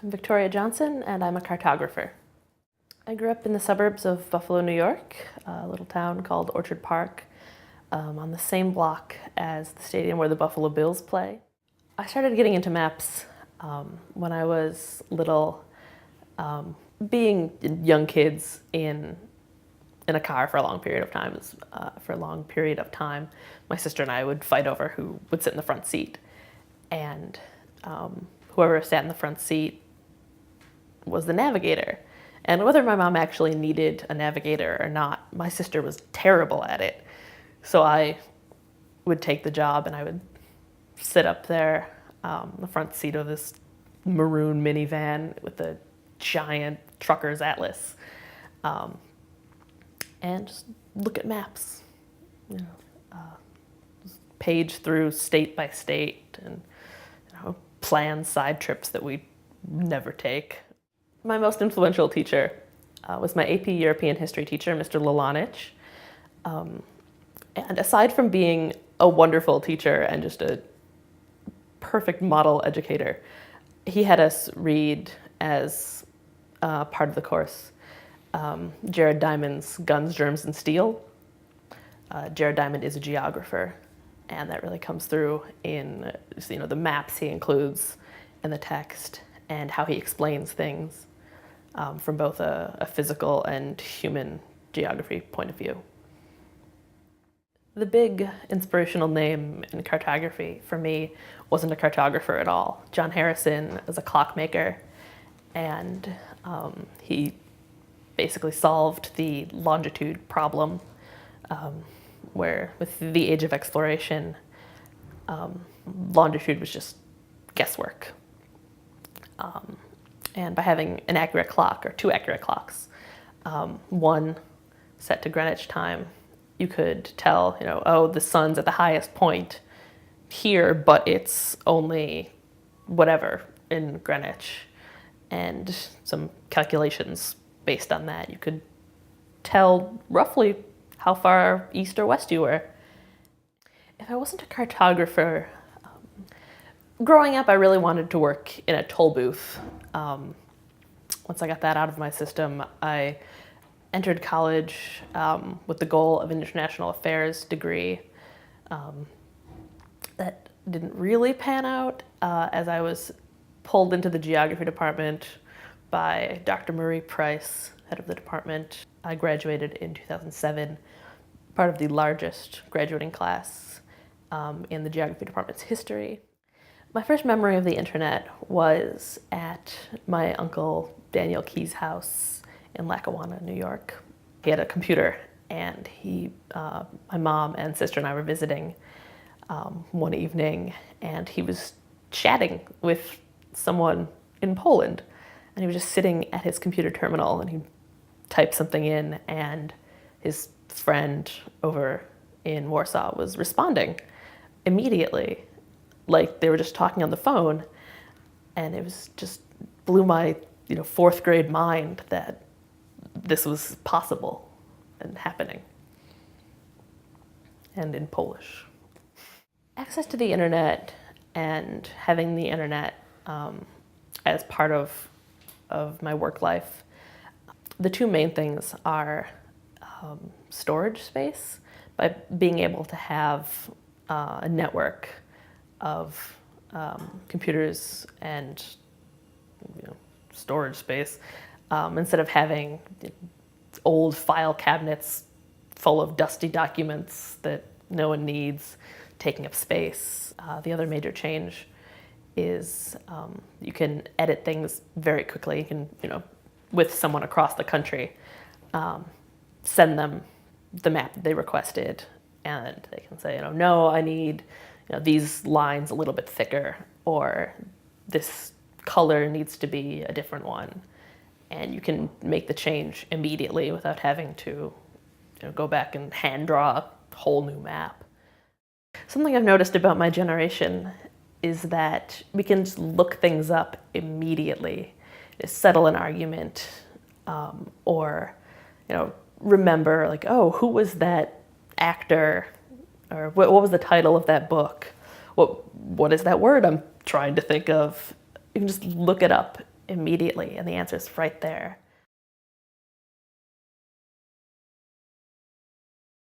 I'm Victoria Johnson, and I'm a cartographer. I grew up in the suburbs of Buffalo, New York, a little town called Orchard Park, on the same block as the stadium where the Buffalo Bills play. I started getting into maps when I was little. Being young kids in a car for a long period of time, my sister and I would fight over who would sit in the front seat, and whoever sat in the front seat was the navigator. And whether my mom actually needed a navigator or not, my sister was terrible at it. So I would take the job and I would sit up there, the front seat of this maroon minivan with a giant trucker's atlas, and just look at maps, page through state by state, and plan side trips that we never take. My most influential teacher was my AP European history teacher, Mr. Lalanich. And aside from being a wonderful teacher and just a perfect model educator, he had us read as part of the course Jared Diamond's Guns, Germs, and Steel. Jared Diamond is a geographer, and that really comes through in the maps he includes in the text and how he explains things from both a physical and human geography point of view. The big inspirational name in cartography for me wasn't a cartographer at all. John Harrison is a clockmaker, and he basically solved the longitude problem, where with the age of exploration, longitude was just guesswork. And by having an accurate clock, or two accurate clocks, one set to Greenwich time, you could tell, oh, the sun's at the highest point here, but it's only whatever in Greenwich. And some calculations based on that, you could tell roughly how far east or west you were. If I wasn't a cartographer, growing up, I really wanted to work in a toll booth. Once I got that out of my system, I entered college with the goal of an international affairs degree. That didn't really pan out as I was pulled into the geography department by Dr. Marie Price, head of the department. I graduated in 2007, part of the largest graduating class in the geography department's history. My first memory of the internet was at my uncle Daniel Key's house in Lackawanna, New York. He had a computer, and my mom and sister and I were visiting one evening, and he was chatting with someone in Poland, and he was just sitting at his computer terminal, and he typed something in, and his friend over in Warsaw was responding immediately, like they were just talking on the phone. And it was just blew my fourth grade mind that this was possible and happening, and in Polish. Access to the internet and having the internet as part of my work life, the two main things are storage space, by being able to have a network of computers and storage space, instead of having old file cabinets full of dusty documents that no one needs taking up space. The other major change is you can edit things very quickly. You can, with someone across the country, send them the map they requested, and they can say, no, I need these lines a little bit thicker, or this color needs to be a different one. And you can make the change immediately without having to go back and hand draw a whole new map. Something I've noticed about my generation is that we can just look things up immediately, settle an argument, or remember, like, oh, who was that actor, or what was the title of that book? What is that word I'm trying to think of? You can just look it up immediately? And the answer is right there.